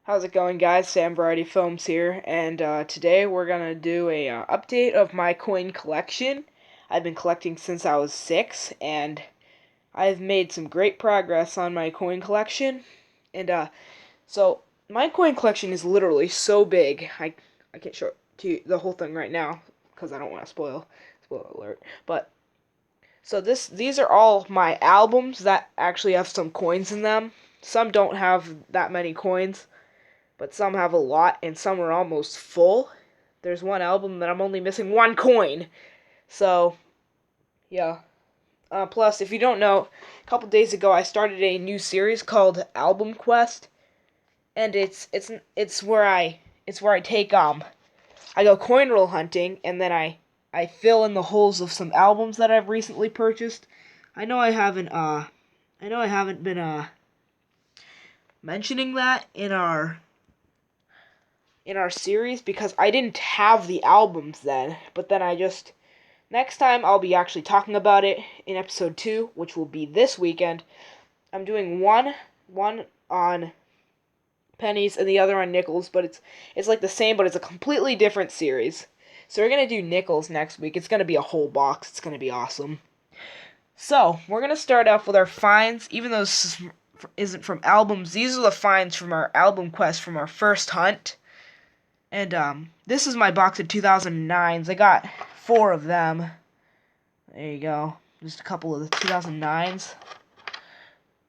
How's it going, guys? Sam Variety Films here, and today we're gonna do a update of my coin collection. I've been collecting since I was 6, and I've made some great progress on my coin collection. And so my coin collection is literally so big. I can't show it to you, the whole thing right now because I don't want to spoiler alert. But so these are all my albums that actually have some coins in them. Some don't have that many coins, but some have a lot, and some are almost full. There's one album that I'm only missing one coin. So, yeah. Plus, if you don't know, a couple days ago I started a new series called Album Quest, and it's where I take I go coin roll hunting, and then I fill in the holes of some albums that I've recently purchased. I know I haven't been mentioning that in our series because I didn't have the albums then, but then next time I'll be actually talking about it in episode 2, which will be this weekend. I'm doing one on pennies and the other on nickels, but it's like the same, but it's a completely different series. So we're gonna do nickels next week. It's gonna be a whole box. It's gonna be awesome. So we're gonna start off with our finds, even though this isn't from albums. These are the finds from our album quest from our first hunt. And this is my box of 2009s. I got 4 of them. There you go. Just a couple of the 2009s.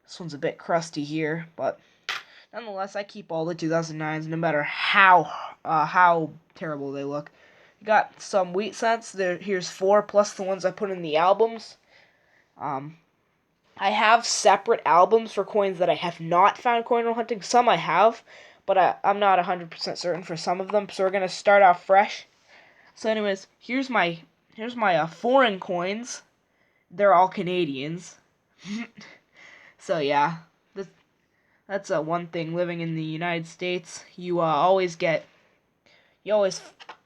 This one's a bit crusty here, but nonetheless, I keep all the 2009s, no matter how terrible they look. Got some wheat cents. Here's 4 plus the ones I put in the albums. I have separate albums for coins that I have not found coin roll hunting. Some I have, but I'm not 100% certain for some of them. So we're gonna start off fresh. So, anyways, here's my foreign coins. They're all Canadians. So yeah, that's one thing living in the United States. You always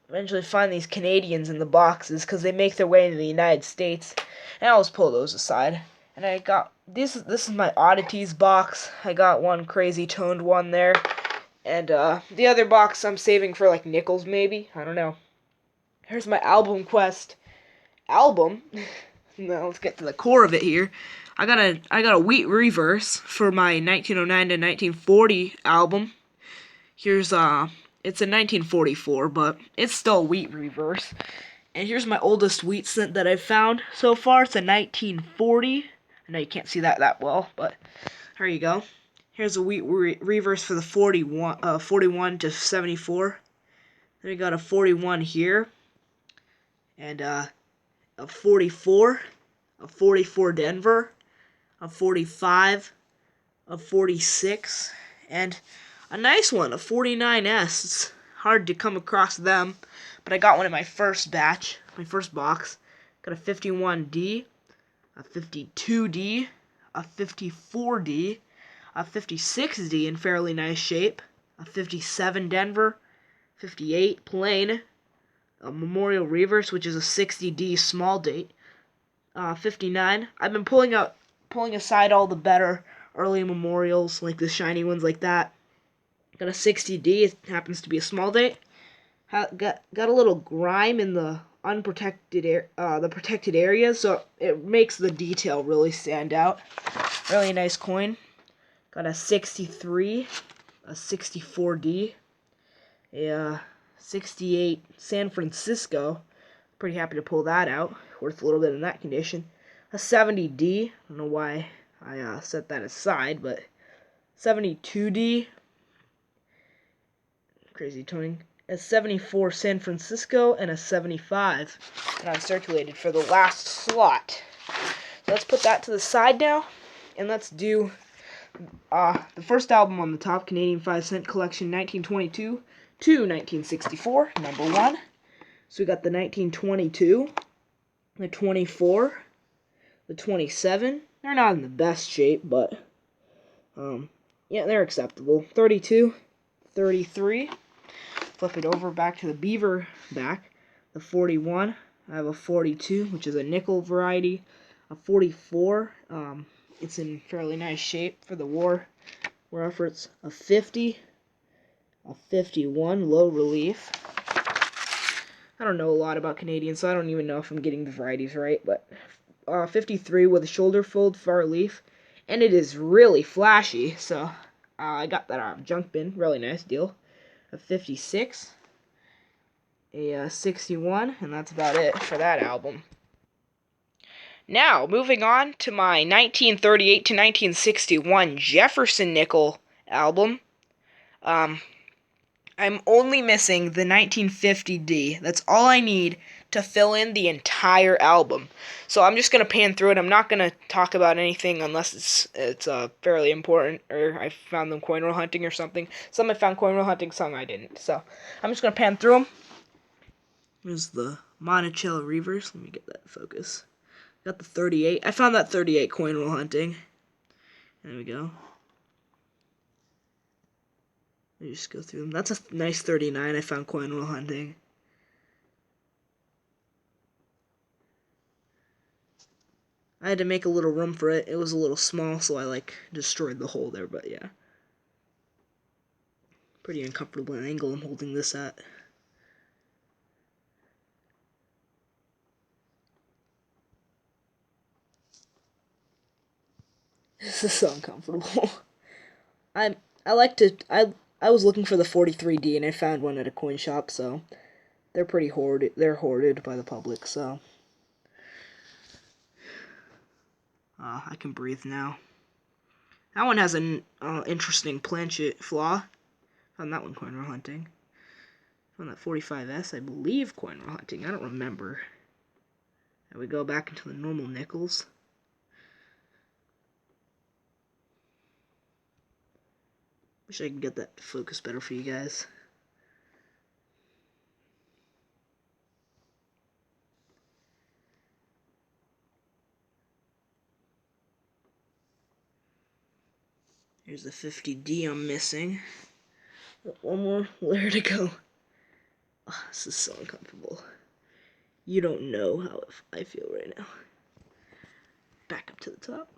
eventually find these Canadians in the boxes because they make their way into the United States. And I always pull those aside. And I got this is my oddities box. I got one crazy toned one there. And the other box I'm saving for like nickels maybe. I don't know. Here's my album quest album. Now let's get to the core of it here. I got a wheat reverse for my 1909 to 1940 album. Here's it's a 1944, but it's still a wheat reverse. And here's my oldest wheat cent that I've found so far. It's a 1940. I know you can't see that well, but here you go. Here's a wheat reverse for the 41 to 74. Then we got a 41 here, and a 44, a 44 Denver, a 45, a 46, and a nice one, a 49S. It's hard to come across them, but I got one in my first batch, my first box. Got a 51D, a 52D, a 54D, a 56D in fairly nice shape, a 57 Denver, 58 plain, a Memorial Reverse, which is a 60D small date, 59. I've been pulling aside all the better early memorials, like the shiny ones like that. Got a 60D. It happens to be a small date. Got a little grime in the the protected areas, so it makes the detail really stand out. Really nice coin. Got a 63, a 64D, a 68 San Francisco. Pretty happy to pull that out. Worth a little bit in that condition. A 70D. I don't know why I set that aside, but 72D. Crazy toning. A 74 San Francisco and a 75. And uncirculated for the last slot. So let's put that to the side now, and let's do the first album on the top, Canadian 5-cent collection, 1922 to 1964, number 1. So we got the 1922, the 24, the 27. They're not in the best shape, but yeah, they're acceptable. 32, 33. Flip it over back to the beaver back. The 41. I have a 42, which is a nickel variety. A 44. It's in fairly nice shape for the war efforts. A 50. a 51 low relief. I don't know a lot about Canadian, so I don't even know if I'm getting the varieties right, but 53 with a shoulder fold far relief, and it is really flashy, so I got that out of junk bin, really nice deal. A 56, a 61, and that's about it for that album. Now, moving on to my 1938 to 1961 Jefferson Nickel album. I'm only missing the 1950D. That's all I need to fill in the entire album. So I'm just gonna pan through it. I'm not gonna talk about anything unless it's fairly important, or I found them coin roll hunting or something. Some I found coin roll hunting, some I didn't. So I'm just gonna pan through them. Here's the Monticello Reavers. Let me get that in focus. Got the 38. I found that 38 coin roll hunting. There we go. Let me just go through them. That's a nice 39 I found coin roll hunting. I had to make a little room for it. It was a little small, so I destroyed the hole there, but yeah. Pretty uncomfortable angle I'm holding this at. This is so uncomfortable. I was looking for the 43D and I found one at a coin shop, so they're pretty hoarded. They're hoarded by the public, so I can breathe now. That one has an interesting planchet flaw. Found that one coin roll hunting. Found that 45S, I believe, coin roll hunting. I don't remember. And we go back into the normal nickels. Wish I could get that to focus better for you guys. Here's the 50D I'm missing. One more layer to go. Oh, this is so uncomfortable. You don't know how I feel right now. Back up to the top.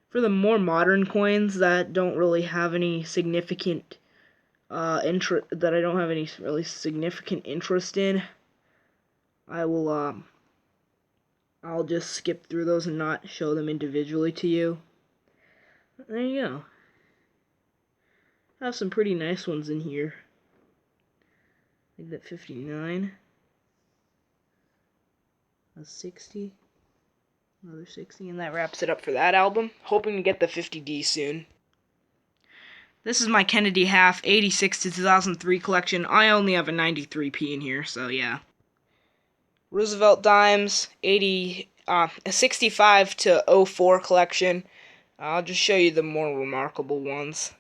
For the more modern coins that don't really have any significant that I don't have any really significant interest in, I'll just skip through those and not show them individually to you. There you go. I have some pretty nice ones in here. Like that 59. A 60. Another 60, and that wraps it up for that album. Hoping to get the 50D soon. This is my Kennedy Half 86 to 2003 collection. I only have a 93p in here, so yeah. Roosevelt Dimes, a 65 to 04 collection. I'll just show you the more remarkable ones.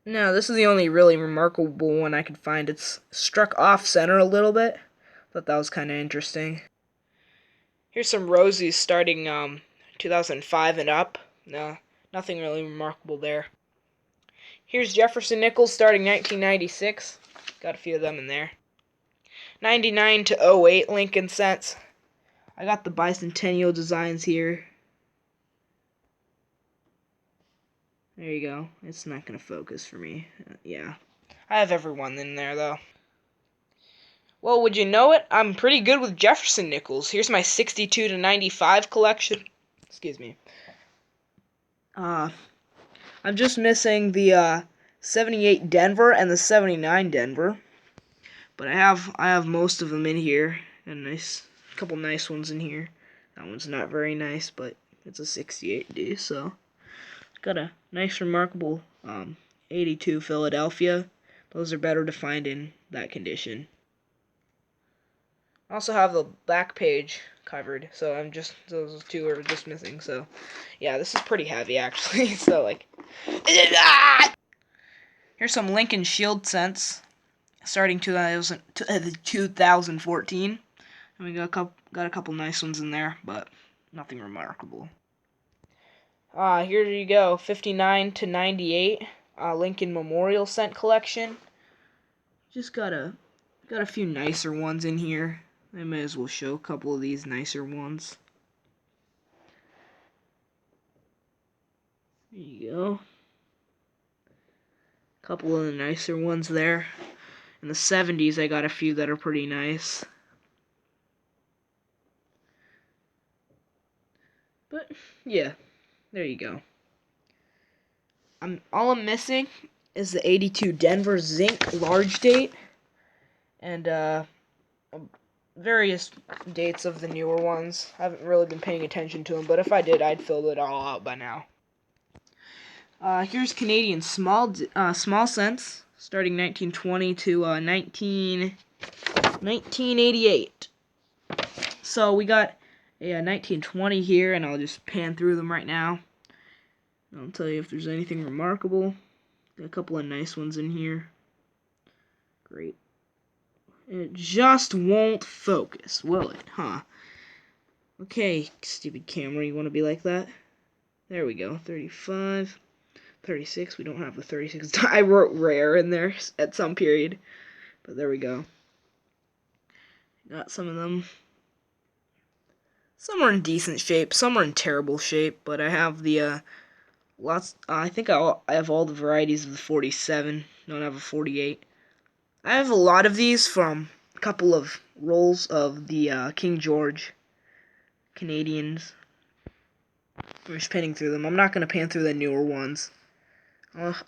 Now, this is the only really remarkable one I could find. It's struck off center a little bit. Thought that was kind of interesting. Here's some rosies starting 2005 and up. No, nothing really remarkable there. Here's Jefferson Nickels starting 1996. Got a few of them in there. 99 to 08 Lincoln cents. I got the bicentennial designs here. There you go. It's not going to focus for me. Yeah. I have everyone in there, though. Well, would you know it? I'm pretty good with Jefferson Nickels. Here's my 62 to 95 collection. Excuse me. I'm just missing the 78 Denver and the 79 Denver. But I have most of them in here. And a couple nice ones in here. That one's not very nice, but it's a 68D, so got a nice remarkable 82 Philadelphia. Those are better to find in that condition. I also have the back page covered, so those two are just missing. So yeah, this is pretty heavy actually. So here's some Lincoln Shield cents starting 2014. And we got a couple nice ones in there, but nothing remarkable. Here you go, 59 to 98 Lincoln Memorial cent collection. Just got a few nicer ones in here. I may as well show a couple of these nicer ones. you go. A couple of the nicer ones there. In the 70s, I got a few that are pretty nice. But, yeah, there you go. All I'm missing is the 82 Denver Zinc large date. And, various dates of the newer ones. I haven't really been paying attention to them, but if I did, I'd fill it all out by now. Here's Canadian small cents, starting 1920 to 1988. So we got a 1920 here, and I'll just pan through them right now. I'll tell you if there's anything remarkable. Got a couple of nice ones in here. Great. It just won't focus, will it? Huh? Okay, stupid camera, you want to be like that? There we go. 35, 36. We don't have the 36. I wrote rare in there at some period, but there we go. Got some of them. Some are in decent shape, some are in terrible shape, but I have the lots. I think I have all the varieties of the 47. Don't have a 48. I have a lot of these from a couple of rolls of the King George Canadians. I'm just panning through them. I'm not going to pan through the newer ones.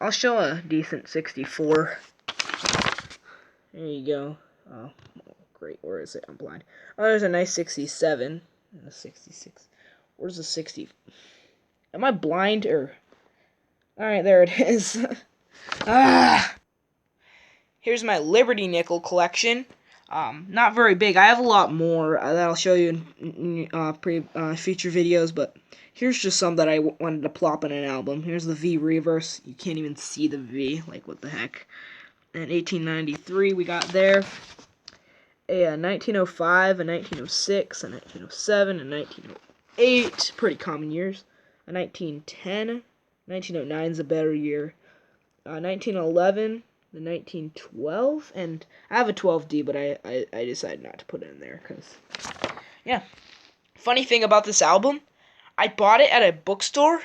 I'll show a decent 64. There you go. Oh, great. Where is it? I'm blind. Oh, there's a nice 67. And a 66. Where's the 60? Am I blind or... Alright, there it is. Ah! Here's my Liberty Nickel collection. Not very big. I have a lot more that I'll show you in future videos, but here's just some that I wanted to plop in an album. Here's the V reverse. You can't even see the V. Like, what the heck. And 1893 we got there. A 1905, a 1906, a 1907, a 1908. Pretty common years. A 1910. 1909 is a better year. 1911. The 1912, and I have a 12D, but I decided not to put it in there, because, yeah. Funny thing about this album, I bought it at a bookstore,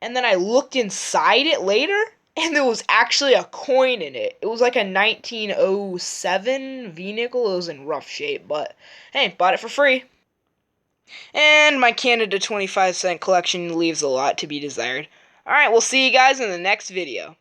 and then I looked inside it later, and there was actually a coin in it. It was like a 1907 V-nickel. It was in rough shape, but, hey, bought it for free. And my Canada 25-cent collection leaves a lot to be desired. Alright, we'll see you guys in the next video.